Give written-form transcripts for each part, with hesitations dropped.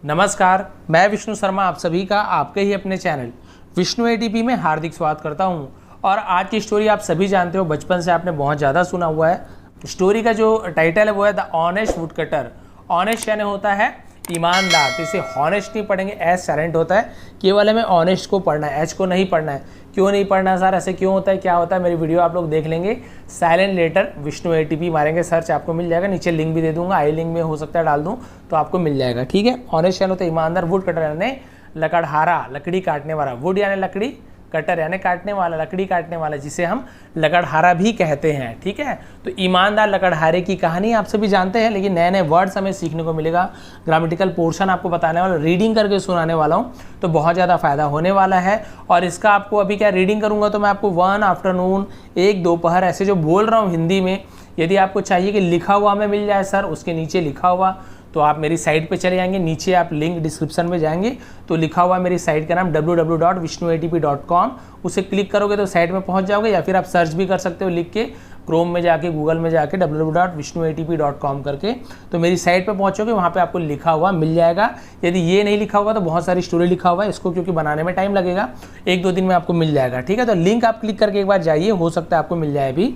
नमस्कार, मैं विष्णु शर्मा आप सभी का आपके ही अपने चैनल विष्णु एटीपी में हार्दिक स्वागत करता हूं। और आज की स्टोरी आप सभी जानते हो, बचपन से आपने बहुत ज़्यादा सुना हुआ है। स्टोरी का जो टाइटल है वो है द ऑनेस्ट वुडकटर। ऑनेस्ट यानी होता है ईमानदार, तो इसे हॉनेस्ट नहीं पढ़ेंगे, एस साइलेंट होता है। केवल हमें ऑनेस्ट को पढ़ना है, एच को नहीं पढ़ना है। क्यों नहीं पढ़ना सर, ऐसे क्यों होता है, क्या होता है, मेरी वीडियो आप लोग देख लेंगे। साइलेंट लेटर विष्णु एटीपी मारेंगे सर्च, आपको मिल जाएगा। नीचे लिंक भी दे दूंगा, आई लिंक में हो सकता है डाल दूं तो आपको मिल जाएगा। ठीक है, ऑनेस्ट यानी होता है ईमानदार, वुड कटर यानी लकड़हारा, लकड़ी काटने वाला। वुड यानी लकड़ी, कटर यानी काटने वाला, लकड़ी काटने वाला, जिसे हम लकड़हारा भी कहते हैं। ठीक है, तो ईमानदार लकड़हारे की कहानी आप सभी जानते हैं, लेकिन नए नए वर्ड्स हमें सीखने को मिलेगा। ग्रामेटिकल पोर्शन आपको बताने वाला, रीडिंग करके सुनाने वाला हूँ, तो बहुत ज़्यादा फायदा होने वाला है। और इसका आपको अभी क्या रीडिंग करूँगा, तो मैं आपको 1 आफ्टरनून, 1 दोपहर ऐसे जो बोल रहा हूँ हिंदी में, यदि आपको चाहिए कि लिखा हुआ में मिल जाए सर, उसके नीचे लिखा हुआ, तो आप मेरी साइट पे चले जाएंगे। नीचे आप लिंक डिस्क्रिप्शन में जाएंगे तो लिखा हुआ मेरी साइट का नाम www.vishnuatp.com, उसे क्लिक करोगे तो साइट में पहुंच जाओगे। या फिर आप सर्च भी कर सकते हो लिख के, क्रोम में जाके, गूगल में जाके www.vishnuatp.com करके, तो मेरी साइट पे पहुंचोगे, वहाँ पे आपको लिखा हुआ मिल जाएगा। यदि ये नहीं लिखा होगा तो बहुत सारी स्टोरी लिखा हुआ है, इसको क्योंकि बनाने में टाइम लगेगा, 1-2 दिन में आपको मिल जाएगा। ठीक है, तो लिंक आप क्लिक करके एक बार जाइए, हो सकता है आपको मिल जाए अभी।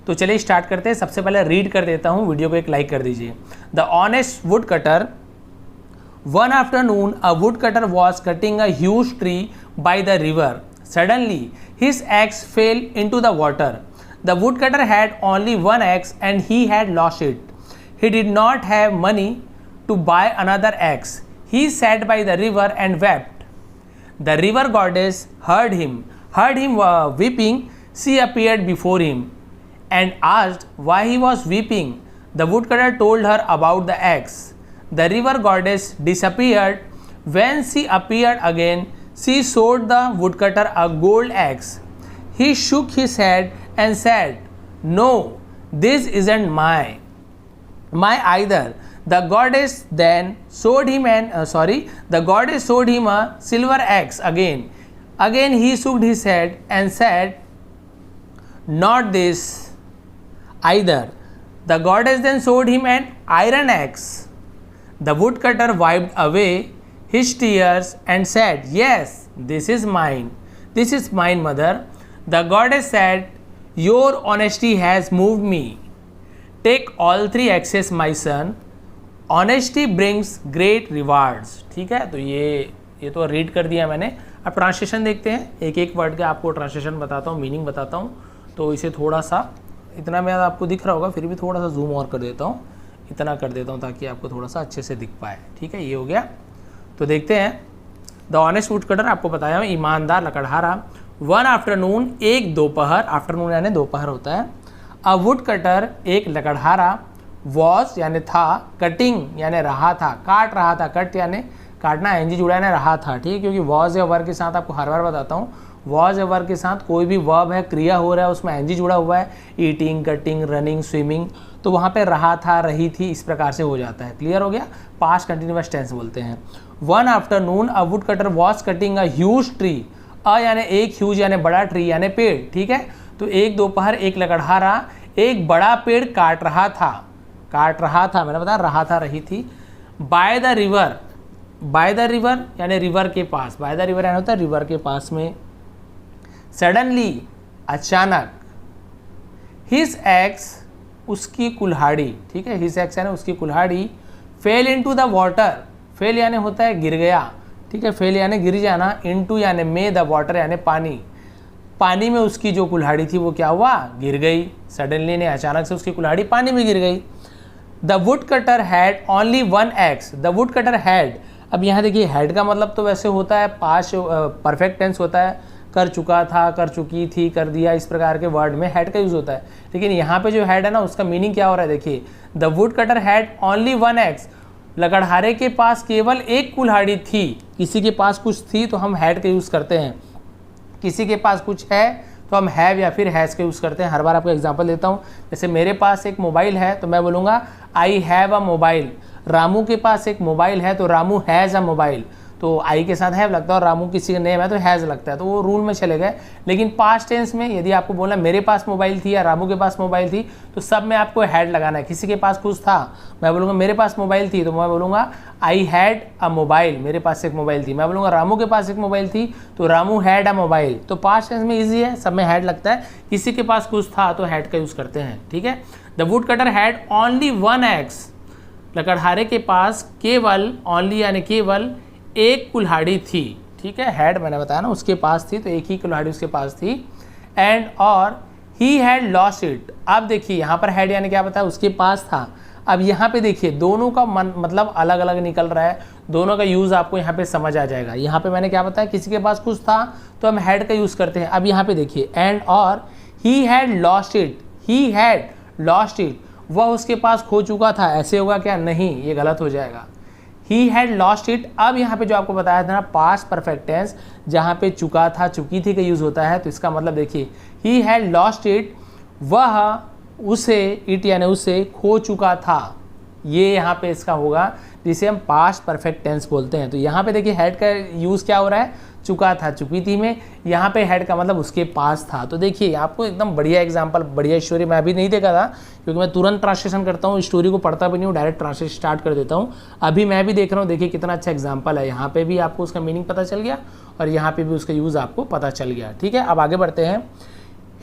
तो चलिए स्टार्ट करते हैं। सबसे पहले रीड कर देता हूँ, वीडियो को एक लाइक कर दीजिए। The honest would cutter. One afternoon a wood cutter was cutting a huge tree by the river. Suddenly his axe fell into the water. The woodcutter had only one axe and he had lost it. He did not have money to buy another axe. He sat by the river and wept. The river goddess heard him weeping. She appeared before him and asked why he was weeping. The woodcutter told her about the axe. The river goddess disappeared. When she appeared again, she showed the woodcutter a gold axe. He shook his head and said, "No, this isn't my either." The goddess then showed him a silver axe again. Again he shook his head and said, "Not this either." The goddess then showed him an iron axe. The woodcutter wiped away his tears and said, "Yes, this is mine. This is mine, mother." The goddess said, "Your honesty has moved me. Take all 3 axes, my son. Honesty brings great rewards." ठीक है, तो ये तो read कर दिया मैंने। अब translation देखते हैं, एक एक वर्ड का आपको ट्रांसलेशन बताता हूँ, मीनिंग बताता हूँ। तो इसे थोड़ा सा, इतना मैं आपको दिख रहा होगा, फिर भी थोड़ा सा जूम और कर देता हूँ, इतना कर देता हूँ ताकि आपको थोड़ा सा अच्छे से दिख पाए। ठीक है, ये हो गया। तो देखते हैं। द ऑनेस्ट वुडकटर, आपको बताया हूँ, ईमानदार लकड़हारा। वन आफ्टरनून, एक दोपहर, आफ्टरनून यानी दोपहर होता है। अ वुडकटर, एक लकड़हारा। वॉज यानी था, कटिंग यानी रहा था, काट रहा था, कट यानी काटना, एनजी जुड़ा यानी रहा था। ठीक है, क्योंकि वॉज या वर्ब के साथ आपको हर बार बताता हूँ, वॉज या वर्ब के साथ कोई भी वर्ब है, क्रिया हो रहा है, उसमें एनजी जुड़ा हुआ है, ईटिंग, कटिंग, रनिंग, स्विमिंग, तो वहाँ पे रहा था, रही थी, इस प्रकार से हो जाता है। क्लियर हो गया, पास्ट कंटिन्यूअस टेंस बोलते हैं। One afternoon a wood cutter was cutting a huge tree. A यानी एक, ह्यूज यानी बड़ा, ट्री यानी पेड़। ठीक है, तो एक दोपहर एक लकड़हारा एक बड़ा पेड़ काट रहा था, मैंने बताया रहा था, रही थी। बाय द रिवर यानी रिवर के पास, बाय द रिवर यानी होता है रिवर के पास में। सडनली अचानक, हिज एक्स उसकी कुल्हाड़ी, ठीक है, हिज एक्स यानी उसकी कुल्हाड़ी, fail into the water, fail यानी होता है गिर गया। ठीक है, फेल यानी गिर जाना, इनटू यानी में, द वाटर यानी पानी, पानी में उसकी जो कुल्हाड़ी थी वो क्या हुआ, गिर गई। सडनली ने अचानक से उसकी कुल्हाड़ी पानी में गिर गई। The wood cutter had only one x. The wood cutter had, अब यहाँ देखिए, हैड का मतलब तो वैसे होता है पास्ट परफेक्ट टेंस होता है, कर चुका था, कर चुकी थी, कर दिया, इस प्रकार के वर्ड में हैड का यूज़ होता है। लेकिन यहाँ पे जो हैड है ना, उसका मीनिंग क्या हो रहा है, देखिए, the wood cutter had only one axe. लकड़हारे के पास केवल एक कुल्हाड़ी थी। किसी के पास कुछ थी तो हम हैड का यूज़ करते हैं, किसी के पास कुछ है तो हम हैव या फिर हैज़ का यूज़ करते हैं। हर बार आपको एग्जांपल देता हूँ, जैसे मेरे पास एक मोबाइल है तो मैं बोलूँगा I have a mobile. Ramu के पास एक मोबाइल है तो रामू हैज़ अ मोबाइल। तो आई के साथ हैव लगता है, और रामू किसी का नेम है तो हैज़ लगता है, तो वो रूल में चले गए। लेकिन पास्ट टेंस में यदि आपको बोला मेरे पास मोबाइल थी या रामू के पास मोबाइल थी, तो सब में आपको हैड लगाना है। किसी के पास कुछ था, मैं बोलूँगा मेरे पास मोबाइल थी, तो मैं बोलूँगा आई हैड अ मोबाइल, मेरे पास एक मोबाइल थी। मैं बोलूँगा रामू के पास एक मोबाइल थी, तो रामू हैड अ मोबाइल। तो पास्ट टेंस में ईजी है, सब में हैड लगता है। किसी के पास कुछ था तो हैड का यूज़ करते हैं, ठीक है। The wood cutter had only one axe, लकड़हारे के पास केवल, ओनली यानी केवल एक कुल्हाड़ी थी, ठीक है। हैड मैंने बताया ना, उसके पास थी, तो एक ही कुल्हाड़ी उसके पास थी। एंड और ही हैड लॉस्ट इट। अब देखिए यहाँ पर हैड यानी क्या बताया, उसके पास था। अब यहाँ पे देखिए दोनों का मतलब अलग अलग निकल रहा है, दोनों का यूज़ आपको यहाँ पे समझ आ जाएगा। यहाँ पे मैंने क्या बताया, किसी के पास कुछ था तो हम हैड का यूज़ करते हैं। अब यहाँ पे देखिए एंड और he had lost it, he had lost it, वह उसके पास खो चुका था। ऐसे होगा क्या, नहीं, ये गलत हो जाएगा। He had lost it. अब यहाँ पे जो आपको बताया था ना पास्ट परफेक्ट टेंस, जहाँ पे चुका था चुकी थी का यूज़ होता है, तो इसका मतलब देखिए ही हैड लॉस्ट इट, वह उसे, इट यानी उसे खो चुका था, ये यहाँ पे इसका होगा, जिसे हम पास्ट परफेक्ट टेंस बोलते हैं। तो यहाँ पे देखिए हैड का यूज़ क्या हो रहा है, चुका था चुकी थी में, यहाँ पे हैड का मतलब उसके पास था। तो देखिए आपको एकदम बढ़िया एग्जांपल, बढ़िया स्टोरी मैं अभी नहीं देखा था, क्योंकि मैं तुरंत ट्रांसलेशन करता हूँ, स्टोरी को पढ़ता भी नहीं हूँ, डायरेक्ट ट्रांसलेशन स्टार्ट कर देता हूँ। अभी मैं भी देख रहा हूँ, देखिए कितना अच्छा एग्जाम्पल है। यहाँ पे भी आपको उसका मीनिंग पता चल गया और यहाँ पे भी उसका यूज़ आपको पता चल गया, ठीक है। अब आगे बढ़ते हैं।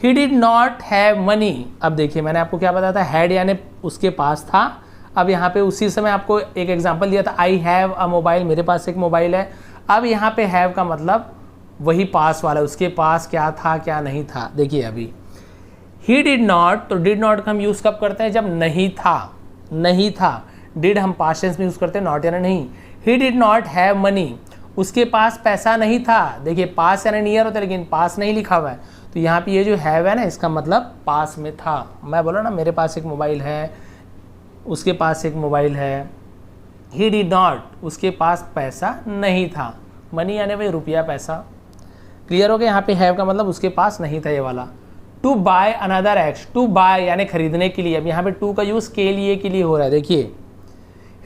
ही डिड नॉट हैव मनी। अब देखिए मैंने आपको क्या बताया था, हैड यानी उसके पास था। अब यहाँ पे उसी समय आपको एक एग्जांपल दिया था, आई हैव अ मोबाइल, मेरे पास एक मोबाइल है। अब यहाँ पे हैव का मतलब वही पास वाला, उसके पास क्या था क्या नहीं था। देखिए अभी ही डिड नॉट, तो डिड नॉट का हम यूज़ कब करते हैं, जब नहीं था, नहीं था। डिड हम पास्ट टेंस में यूज़ करते हैं, नॉट यानी नहीं। ही डिड नॉट हैव मनी, उसके पास पैसा नहीं था। देखिए पास यानी नियर होता है, लेकिन पास नहीं लिखा हुआ है, तो यहाँ पे ये जो हैव है ना, इसका मतलब पास में था। मैं बोला ना मेरे पास एक मोबाइल है, उसके पास एक मोबाइल है। ही डिड नॉट, उसके पास पैसा नहीं था। मनी यानी भाई रुपया, पैसा। क्लियर हो गया। यहाँ पे हैव का मतलब उसके पास नहीं था, ये वाला। To buy another X, to buy यानी खरीदने के लिए। अब यहाँ पे टू का यूज़ के लिए हो रहा है। देखिए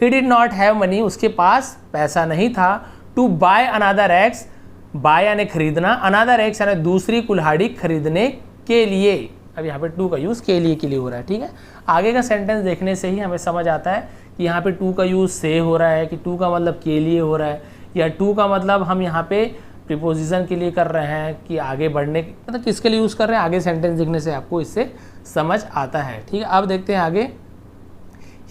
he did not have money, उसके पास पैसा नहीं था। To buy another X, buy यानी खरीदना, अनदर एक्स यानी दूसरी कुल्हाड़ी खरीदने के लिए। अब यहाँ पे टू का यूज़ के लिए हो रहा है, ठीक है। आगे का सेंटेंस देखने से ही हमें समझ आता है कि यहाँ पे टू का यूज़ से हो रहा है, कि टू का मतलब के लिए हो रहा है, या टू का मतलब हम यहाँ पे प्रीपोजिशन के लिए कर रहे हैं कि आगे बढ़ने, मतलब किसके लिए यूज़ कर रहे हैं। आगे सेंटेंस देखने से आपको इससे समझ आता है, ठीक है। अब देखते हैं आगे।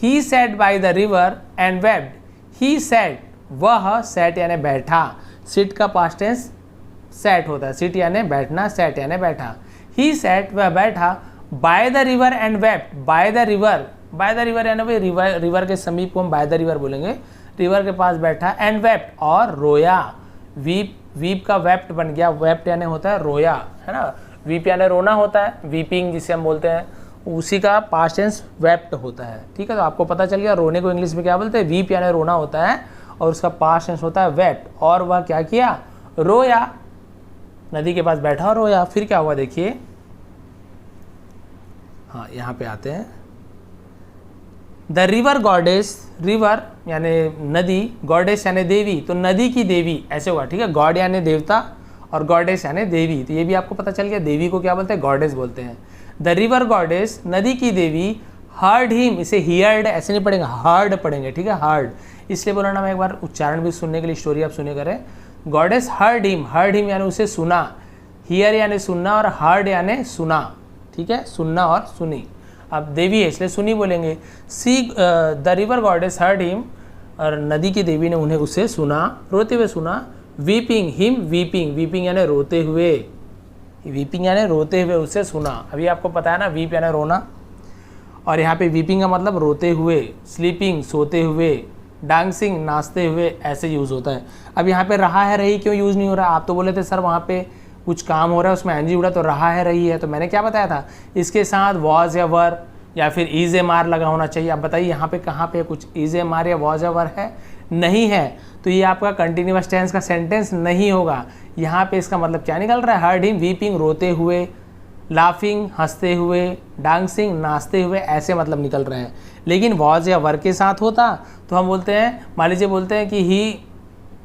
He sat by the river and vaped. He sat, वह, सैट यानी बैठा, सिट का पास्ट टेंस सैट होता है, सिट यानी बैठना, सैट यानी बैठा। ही सैट, वह बैठा, by the river and vaped. By the river, by the river यानी भाई रिवर के समीप को हम बाय द रिवर बोलेंगे, रिवर के पास बैठा। एंड वेप्ड, और रोया। वीप, वीप का वेप्ट बन गया, वेप्ट यानी होता है रोया, है ना। वीप यानी रोना होता है, वीपिंग जिसे हम बोलते हैं, उसी का पास्ट टेंस वेप्ट होता है, ठीक है। तो आपको पता चल गया रोने को इंग्लिश में क्या बोलते हैं, वीप यानी रोना होता है, और उसका पास्ट टेंस होता है वेप्ट। और वह क्या किया, रोया, नदी के पास बैठा और रोया। फिर क्या हुआ देखिए, हाँ यहाँ पे आते हैं। द रिवर गॉडेस, रिवर यानी नदी, गॉडेस यानी देवी, तो नदी की देवी ऐसे होगा, ठीक है। गॉड यानी देवता और गॉडेस यानी देवी, तो ये भी आपको पता चल गया। देवी को क्या बोलते हैं, गॉडेस बोलते हैं। द रिवर गॉडेस, नदी की देवी, हर्ड हिम, इसे हियर्ड ऐसे नहीं पढ़ेंगे, हर्ड पढ़ेंगे, ठीक है, हर्ड। इसलिए बोला ना मैं एक बार उच्चारण भी सुनने के लिए, स्टोरी आप सुने करें। Goddess heard him, heard him यानी उसे सुना, हियर यानी सुनना और हर्ड यानी सुना, ठीक है, सुनना और सुनी। अब देवी है इसलिए सुनी बोलेंगे। See the river goddess heard him, और नदी की देवी ने उन्हें उसे सुना, रोते हुए सुना। वीपिंग हिम, वीपिंग, वीपिंग यानी रोते हुए, वीपिंग यानी रोते हुए उसे सुना। अभी आपको पता है ना, वीप यानी रोना, और यहाँ पे वीपिंग का मतलब रोते हुए। स्लीपिंग सोते हुए, डांसिंग नाचते हुए, ऐसे यूज़ होता है। अब यहाँ पे रहा है रही क्यों यूज़ नहीं हो रहा, आप तो बोले थे सर वहाँ पे कुछ काम हो रहा है उसमें एनजी उड़ा, तो रहा है रही है, तो मैंने क्या बताया था, इसके साथ वॉज या वर या फिर इज ए मार लगा होना चाहिए। अब बताइए यहाँ पे कहाँ पे कुछ इज ए मार या वॉज या वर है, नहीं है, तो ये आपका कंटिन्यूअस टेंस का सेंटेंस नहीं होगा। यहाँ पे इसका मतलब क्या निकल रहा है, हर्ड हिम वीपिंग रोते हुए, लाफिंग हंसते हुए, डांसिंग नाचते हुए, ऐसे मतलब निकल रहे हैं। लेकिन वॉज या वर के साथ होता तो हम बोलते हैं, मान लीजिए बोलते हैं कि ही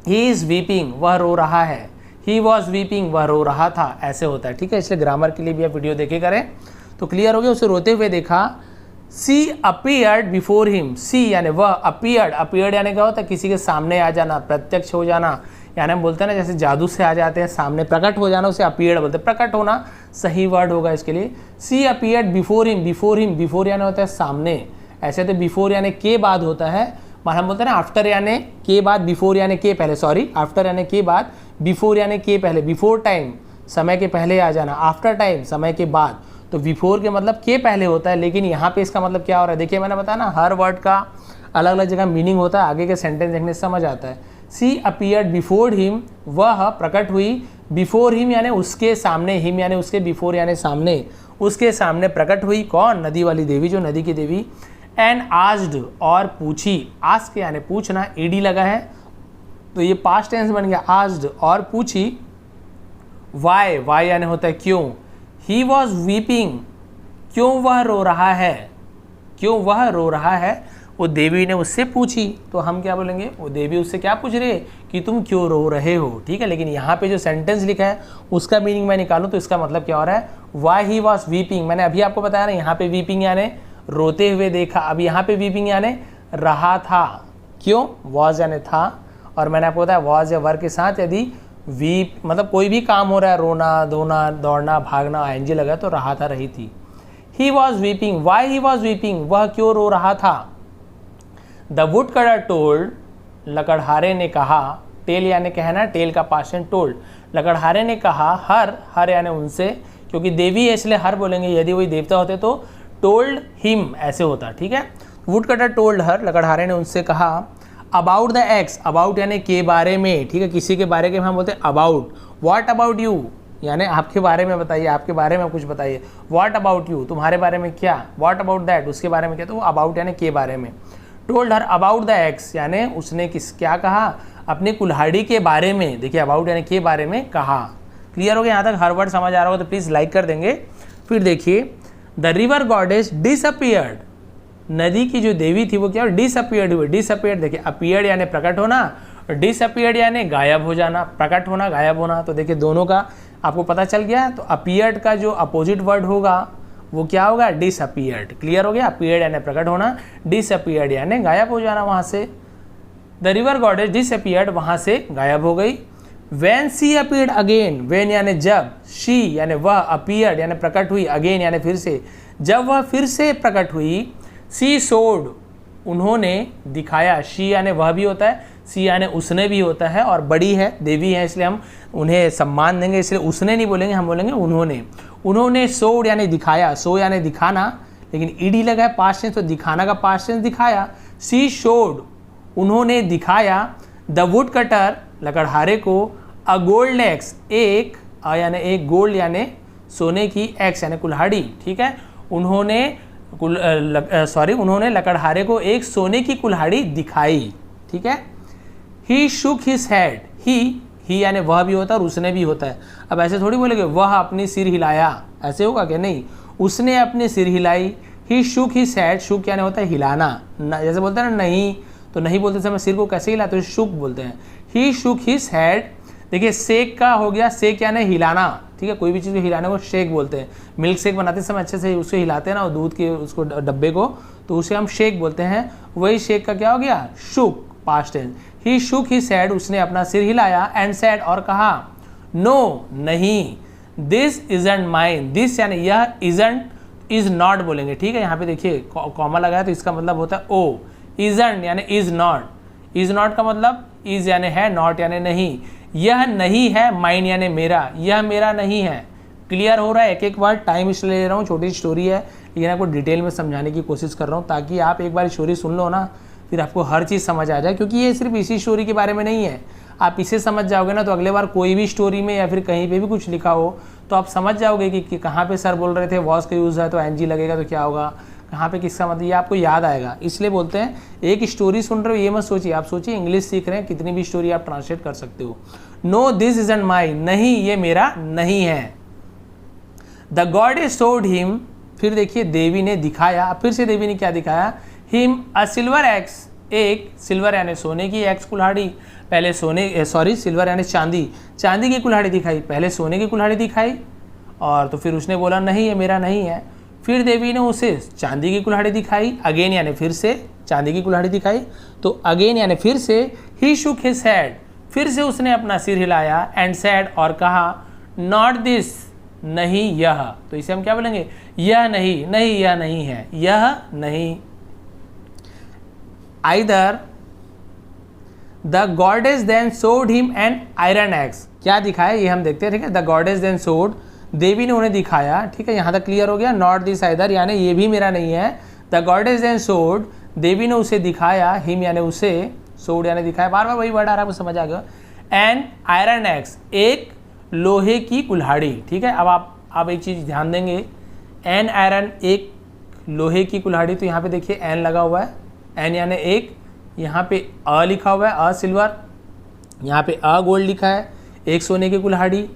ही इज़ वीपिंग, वह रो रहा है। ही वॉज वीपिंग, वह रो रहा था, ऐसे होता है, ठीक है। इसलिए ग्रामर के लिए भी आप वीडियो देखे करें तो क्लियर हो गया। उसे रोते हुए देखा। सी अपीयर्ड बिफोर हिम, सी यानी वह, अपीयर्ड, अपीयर्ड यानी क्या होता है, किसी के सामने आ जाना, प्रत्यक्ष हो जाना, यानी हम बोलते हैं ना जैसे जादू से आ जाते हैं सामने, प्रकट हो जाना, उसे अपीयर्ड बोलते हैं। प्रकट होना सही वर्ड होगा इसके लिए। She appeared before him, before him, before यानी होता है सामने, ऐसे तो बिफोर यानी के बाद होता है, हम बोलते हैं ना आफ्टर यानी के बाद, बिफोर यानी के पहले, सॉरी आफ्टर यानी के बाद, बिफोर यानी के पहले, बिफोर टाइम समय के पहले आ जाना, आफ्टर टाइम समय के बाद, तो बिफोर के मतलब के पहले होता है, लेकिन यहाँ पे इसका मतलब क्या हो रहा है, देखिए मैंने बताया ना हर वर्ड का अलग अलग जगह मीनिंग होता है, आगे के सेंटेंस देखने से समझ आता है। सी अपीयर्ड बिफोर हिम, वह प्रकट हुई, बिफोर हिम यानी उसके सामने, हिम यानी उसके, बिफोर यानी सामने, उसके सामने प्रकट हुई। कौन? नदी वाली देवी, जो नदी की देवी। एंड आस्ड और पूछी, आस्क यानी पूछना, ईडी लगा है तो ये पास्ट टेंस बन गया, आस्ड और पूछी। वाई, वाई यानी होता है क्यों। ही वॉज वीपिंग, क्यों वह रो रहा है, क्यों वह रो रहा है, वो देवी ने उससे पूछी, तो हम क्या बोलेंगे, वो देवी उससे क्या पूछ रही है कि तुम क्यों रो रहे हो, ठीक है। लेकिन यहाँ पे जो सेंटेंस लिखा है उसका मीनिंग मैं निकालूं तो इसका मतलब क्या हो रहा है, वाई ही वॉज वीपिंग, मैंने अभी आपको बताया ना यहाँ पे वीपिंग यानी रोते हुए देखा, अब यहाँ पे वीपिंग यानी रहा था, क्यों, वॉज यानी था, और मैंने आपको बताया वॉज या वर्ब के साथ यदि वीप मतलब कोई भी काम हो रहा है, रोना, धोना, दौड़ना, भागना, आईएनजी लगा तो रहा था, रही थी। He was weeping, why he was weeping, वह क्यों रो रहा था। द वुड कटर टोल्ड, लकड़हारे ने कहा, टेल यानी कहना, टेल का पास्ट टेंस टोल्ड, लकड़हारे ने कहा, हर, हर यानी उनसे, क्योंकि देवी है इसलिए हर बोलेंगे, यदि वही देवता होते तो टोल्ड हिम ऐसे होता, ठीक है। वुड कटर टोल्ड हर, लकड़हारे ने उनसे कहा, अबाउट द एक्स, अबाउट यानी के बारे में, ठीक है, किसी के बारे में हम बोलते हैं अबाउट। व्हाट अबाउट यू यानी आपके बारे में बताइए, आपके बारे में कुछ बताइए। व्हाट अबाउट यू, तुम्हारे बारे में क्या। व्हाट अबाउट दैट, उसके बारे में क्या, तो वो अबाउट यानी के बारे में। Told her about the x यानी उसने किस क्या कहा, अपनी कुल्हाड़ी के बारे में, देखिए अबाउट यानी के बारे में कहा। क्लियर हो गया, यहाँ तक हर वर्ड समझ आ रहा होगा तो प्लीज़ लाइक कर देंगे। फिर देखिए, द रिवर गॉडेस डिसअपियर्ड, नदी की जो देवी थी वो क्या, डिसअपियर्ड हुई। डिसअपियर्ड देखिए, अपीयर्ड यानी प्रकट होना, और डिसअपियर्ड यानी गायब हो जाना, प्रकट होना, गायब होना, तो देखिए दोनों का आपको पता चल गया। तो अपीयर्ड का जो अपोजिट वर्ड होगा वो क्या होगा, डिसअपियर्ड। क्लियर हो गया, अपीयर्ड यानी प्रकट होना, डिसअपियर्ड यानी गायब हो जाना वहाँ से। द रिवर गॉडेस डिसअपियर्ड, वहाँ से गायब हो गई। When she appeared again, when यानी जब, शी यानी वह, अपीयर्ड यानी प्रकट हुई, अगेन यानी फिर से, जब वह फिर से प्रकट हुई। सी सोड, उन्होंने दिखाया, शी यानी वह भी होता है, सी यानी उसने भी होता है, और बड़ी है, देवी है इसलिए हम उन्हें सम्मान देंगे, इसलिए उसने नहीं बोलेंगे, हम बोलेंगे उन्होंने। उन्होंने सोड यानी दिखाया, सो यानी दिखाना, लेकिन ईडी लगा है पास्ट टेंस तो दिखाना का पास्ट टेंस दिखाया। सी शोड, उन्होंने दिखाया। द वुड कटर, लकड़हारे को, अ गोल्ड एक्स, एक, यानी एक, गोल्ड यानी सोने की, एक्स यानी कुल्हाड़ी, ठीक है। उन्होंने उन्होंने लकड़हारे को एक सोने की कुल्हाड़ी दिखाई, ठीक है। ही शुक हिज हेड, ही यानी वह भी होता है और उसने भी होता है। अब ऐसे थोड़ी बोलेंगे वह अपनी सिर हिलाया, ऐसे होगा क्या, नहीं, उसने अपनी सिर हिलाई। ही शुक हिज हेड, शुक यानी होता है हिलाना, जैसे बोलते हैं ना नहीं, तो नहीं बोलते समय सिर को कैसे हिलाते हैं, शुक बोलते हैं। ही शुक हिज हेड, देखिए शेक का हो गया, शेक यानी हिलाना, ठीक है, कोई भी चीज़ को हिलाने को शेक बोलते हैं। मिल्क शेक बनाते समय अच्छे से उसको हिलाते हैं ना, दूध के उसको डब्बे को, तो उसे हम शेक बोलते हैं। वही शेक का क्या हो गया, शुक, पास्ट टेंस। ही शुक ही सैड, उसने अपना सिर हिलाया। एंड सैड, और कहा, नो, नहीं। दिस इजंट माइन, दिस यानी यह, इजंट, इज नॉट बोलेंगे, ठीक है। यहाँ पे देखिए कॉमा लगाया तो इसका मतलब होता है ओ। इजंट यानी इज नॉट, इज नॉट का मतलब इज यानी है, नॉट यानी नहीं। यह नहीं है, माइन यानी मेरा, यह मेरा नहीं है। क्लियर हो रहा है, एक एक बार टाइम इसलिए ले रहा हूँ, छोटी स्टोरी है लेकिन आपको डिटेल में समझाने की कोशिश कर रहा हूँ, ताकि आप एक बार स्टोरी सुन लो ना, फिर आपको हर चीज़ समझ आ जाए, क्योंकि ये सिर्फ इसी स्टोरी के बारे में नहीं है। आप इसे समझ जाओगे ना तो अगले बार कोई भी स्टोरी में या फिर कहीं पे भी कुछ लिखा हो तो आप समझ जाओगे कि कहाँ पे सर बोल रहे थे वॉज का यूज़ है तो एनजी लगेगा तो क्या होगा, कहाँ पे किसका मतलब, ये आपको याद आएगा। इसलिए बोलते हैं एक स्टोरी सुन रहे हो ये मत सोचिए, आप सोचिए इंग्लिश सीख रहे हैं, कितनी भी स्टोरी आप ट्रांसलेट कर सकते हो। नो दिस इजंट माई, नहीं ये मेरा नहीं है। द गॉडेस शोड हिम, फिर देखिए देवी ने दिखाया, फिर से देवी ने क्या दिखाया, हिम अ सिल्वर एक्स, एक सिल्वर यानी सोने की एक्स कुल्हाड़ी, पहले सिल्वर यानी चांदी की कुल्हाड़ी दिखाई, पहले सोने की कुल्हाड़ी दिखाई और तो फिर उसने बोला नहीं ये मेरा नहीं है। फिर देवी ने उसे चांदी की कुल्हाड़ी दिखाई, अगेन यानी फिर से चांदी की कुल्हाड़ी दिखाई, तो अगेन यानी फिर से ही शुक हिज हेड, फिर से उसने अपना सिर हिलाया एंड सेड और कहा नॉट दिस, नहीं यह, तो इसे हम क्या बोलेंगे, यह नहीं, नहीं यह नहीं है, यह नहीं। आइदर द गॉडेस देन सोड हिम एन आयरन एक्स, क्या दिखाया ये हम देखते हैं, ठीक है। द गॉडेस देन सोड, देवी ने उन्हें दिखाया, ठीक है, यहाँ तक क्लियर हो गया। नॉट दिस आइदर यानी ये भी मेरा नहीं है। द गॉडेस देन सोड, देवी ने उसे दिखाया, हिम यानी उसे, सोड यानी दिखाया, बार बार वही वर्ड आ रहा है, समझ आ गया। एन आयरन एक्स, एक लोहे की कुल्हाड़ी, ठीक है। अब आप एक चीज़ ध्यान देंगे, एन आयरन, एक लोहे की कुल्हाड़ी, तो यहाँ पे देखिए एन लगा हुआ है, एन यानी एक, यहाँ पे अ लिखा हुआ है, अ सिल्वर, यहाँ पे अ गोल्ड लिखा है, एक सोने की कुल्हाड़ी,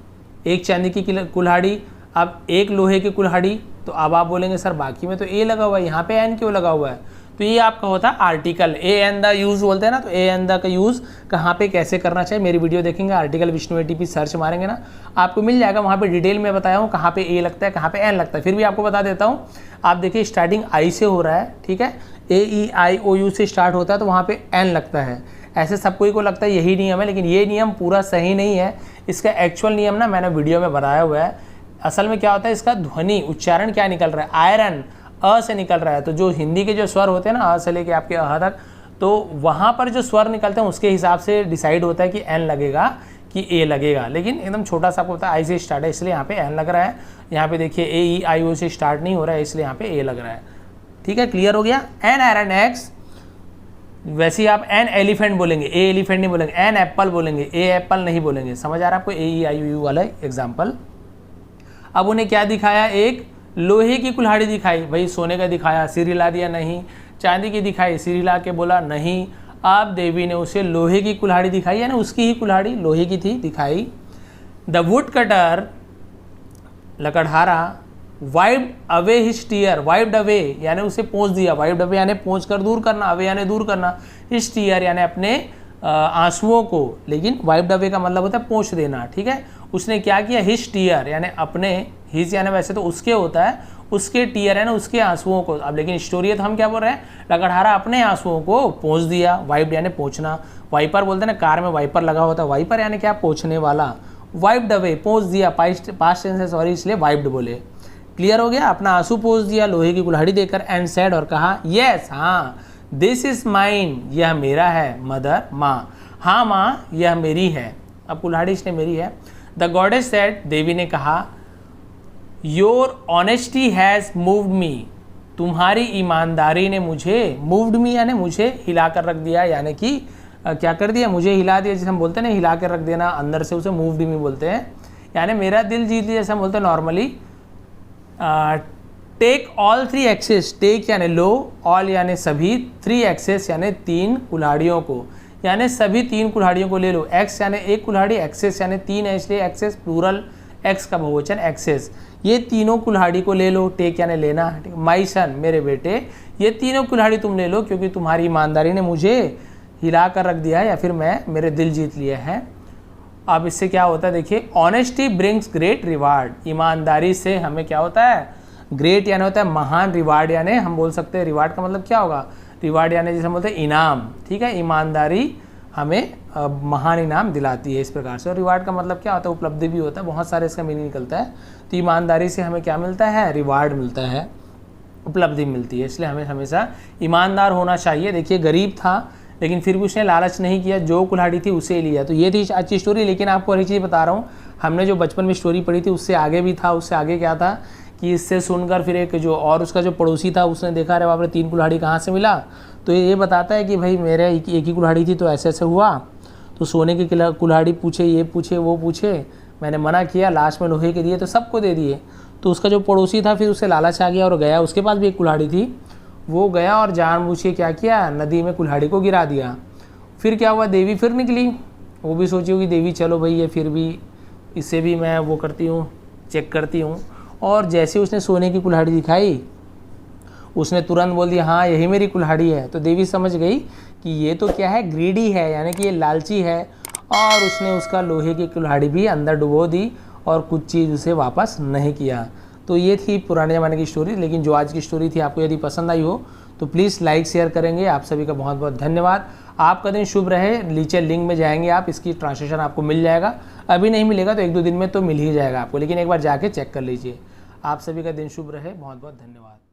एक चांदी की कुल्हाड़ी, अब एक लोहे की कुल्हाड़ी, तो अब आप बोलेंगे सर बाकी में तो ए लगा हुआ है, यहाँ पे एन क्यों लगा हुआ है, तो ये आपका होता है article, a an the use बोलते हैं ना, तो ए एन द का यूज़ कहाँ पे कैसे करना चाहिए, मेरी वीडियो देखेंगे, आर्टिकल विष्णु एटीपी सर्च मारेंगे ना, आपको मिल जाएगा, वहाँ पे डिटेल में बताया हूँ कहाँ पे ए लगता है, कहाँ पे एन लगता है। फिर भी आपको बता देता हूँ, आप देखिए स्टार्टिंग आई से हो रहा है, ठीक है, ए ई आई ओ यू से स्टार्ट होता है, तो वहाँ पे एन लगता है। ऐसे सब कोई को लगता है यही नियम है, लेकिन ये नियम पूरा सही नहीं है। इसका एक्चुअल नियम ना मैंने वीडियो में बताया हुआ है। असल में क्या होता है, इसका ध्वनि उच्चारण क्या निकल रहा है, आयरन अ से निकल रहा है, तो जो हिंदी के जो स्वर होते हैं ना, अ से लेके आपके अह तक, तो वहाँ पर जो स्वर निकलते हैं उसके हिसाब से डिसाइड होता है कि एन लगेगा कि ए लगेगा, लेकिन एकदम छोटा सा आपको होता है, आई से स्टार्ट है इसलिए यहाँ पे एन लग रहा है, यहाँ पे देखिए ए ई आई ओ से स्टार्ट नहीं हो रहा है इसलिए यहाँ पे ए लग रहा है, ठीक है, क्लियर हो गया। एन आयरन एक्स, वैसे ही आप एन एलिफेंट बोलेंगे, ए एलिफेंट नहीं बोलेंगे, एन एप्पल बोलेंगे, ए एप्पल नहीं बोलेंगे, समझ आ रहा है आपको, ए ई आई ओ यू वाला एग्जाम्पल। अब उन्हें क्या दिखाया, एक लोहे की कुल्हाड़ी दिखाई, भाई सोने का दिखाया, सिर हिला दिया नहीं, चांदी की दिखाई, सिर हिला के बोला नहीं, अब देवी ने उसे लोहे की कुल्हाड़ी दिखाई, यानी उसकी ही कुल्हाड़ी लोहे की थी दिखाई। द वुड कटर, लकड़हारा, wiped away his tear, wiped away यानी उसे पोंछ दिया, वाइप्ड अवे यानी पोंछ कर दूर करना, अवे यानी दूर करना, हिज टीयर यानी अपने आंसुओं को, लेकिन वाइप्ड अवे का मतलब होता है पोंछ देना, ठीक है। उसने क्या किया, हिज टीयर यानी अपने, हिज यानी वैसे तो उसके होता है, उसके टीयर है ना उसके आंसुओं को, अब लेकिन स्टोरी है तो हम क्या बोल रहे हैं, लकड़हारा अपने आंसुओं को पोंछ दिया, वाइप्ड यानी पोंछना, वाइपर बोलते हैं ना, कार में वाइपर लगा होता है, वाइपर यानी क्या, पोंछने वाला, वाइप्ड अवे पोंछ दिया, पास्ट टेंस है सॉरी इसलिए वाइप्ड बोले, क्लियर हो गया। अपना आंसू पोंछ दिया लोहे की कुल्हाड़ी देकर, एंड सेड और कहा यस, हाँ, दिस इज माइन, यह मेरा है, मदर माँ, हाँ माँ यह मेरी है, अब कुल्हाड़ी इसने मेरी है। द गॉडेस सेड, देवी ने कहा, योर ऑनेस्टी हैज़ मूव्ड मी, तुम्हारी ईमानदारी ने मुझे, मूव्ड मी यानी मुझे हिला कर रख दिया, यानी कि क्या कर दिया, मुझे हिला दिया, जिसे हम बोलते हैं ना हिला कर रख देना अंदर से, उसे मूव्ड मी बोलते हैं, यानी मेरा दिल जीत लिया, जैसे हम बोलते हैं normally. Take all three axes, take यानी लो, ऑल यानी सभी, थ्री एक्सेस यानी तीन कुल्हाड़ियों को, यानी सभी तीन कुल्हाड़ियों को ले लो, एक्स यानी एक कुल्हाड़ी, एक्सेस यानी तीन है इसलिए एक्सेस प्लूरल, एक्स का बहुवचन एक्सेस, ये तीनों कुल्हाड़ी को ले लो, टेक यानी लेना, माई सन मेरे बेटे, ये तीनों कुल्हाड़ी तुम ले लो क्योंकि तुम्हारी ईमानदारी ने मुझे हिला कर रख दिया है, या फिर मेरे दिल जीत लिया है। अब इससे क्या होता है देखिए, ऑनेस्टी ब्रिंग्स ग्रेट रिवार्ड, ईमानदारी से हमें क्या होता है, ग्रेट यानी होता है महान, रिवार्ड यानी हम बोल सकते हैं, रिवार्ड का मतलब क्या होगा, रिवार्ड यानी जैसे हम बोलते हैं इनाम, ठीक है, ईमानदारी हमें महान इनाम दिलाती है इस प्रकार से। और रिवार्ड का मतलब क्या होता है, उपलब्धि भी होता है, बहुत सारे इसका मीनिंग निकलता है। तो ईमानदारी से हमें क्या मिलता है, रिवार्ड मिलता है, उपलब्धि मिलती है, इसलिए हमें हमेशा ईमानदार होना चाहिए। देखिए गरीब था लेकिन फिर भी उसने लालच नहीं किया, जो कुल्हाड़ी थी उसे लिया। तो ये थी अच्छी स्टोरी। लेकिन आपको एक चीज़ बता रहा हूँ, हमने जो बचपन में स्टोरी पढ़ी थी उससे आगे भी था। उससे आगे क्या था कि इससे सुनकर फिर एक जो और उसका जो पड़ोसी था उसने देखा, अरे बाप रे तीन कुल्हाड़ी कहाँ से मिला। तो ये बताता है कि भाई मेरे एक ही कुल्हाड़ी थी तो ऐसे ऐसे हुआ। तो सोने की कुल्हाड़ी पूछे, ये पूछे, वो पूछे, मैंने मना किया, लास्ट में लोहे के दिए तो सबको दे दिए। तो उसका जो पड़ोसी था फिर उससे लालच आ गया और गया, उसके पास भी एक कुल्हाड़ी थी, वो गया और जानबूझ के क्या किया, नदी में कुल्हाड़ी को गिरा दिया। फिर क्या हुआ, देवी फिर निकली, वो भी सोची होगी देवी चलो भाई ये फिर भी इससे भी मैं वो करती हूँ, चेक करती हूँ। और जैसे उसने सोने की कुल्हाड़ी दिखाई उसने तुरंत बोल दिया हाँ यही मेरी कुल्हाड़ी है, तो देवी समझ गई कि ये तो क्या है, ग्रीडी है, यानी कि ये लालची है, और उसने उसका लोहे की कुल्हाड़ी भी अंदर डुबो दी और कुछ चीज़ उसे वापस नहीं किया। तो ये थी पुराने ज़माने की स्टोरी। लेकिन जो आज की स्टोरी थी आपको यदि पसंद आई हो तो प्लीज़ लाइक शेयर करेंगे। आप सभी का बहुत बहुत धन्यवाद। आपका दिन शुभ रहे। नीचे लिंक में जाएंगे आप, इसकी ट्रांसलेशन आपको मिल जाएगा। अभी नहीं मिलेगा तो 1-2 दिन में तो मिल ही जाएगा आपको, लेकिन एक बार जाके चेक कर लीजिए। आप सभी का दिन शुभ रहे। बहुत बहुत धन्यवाद।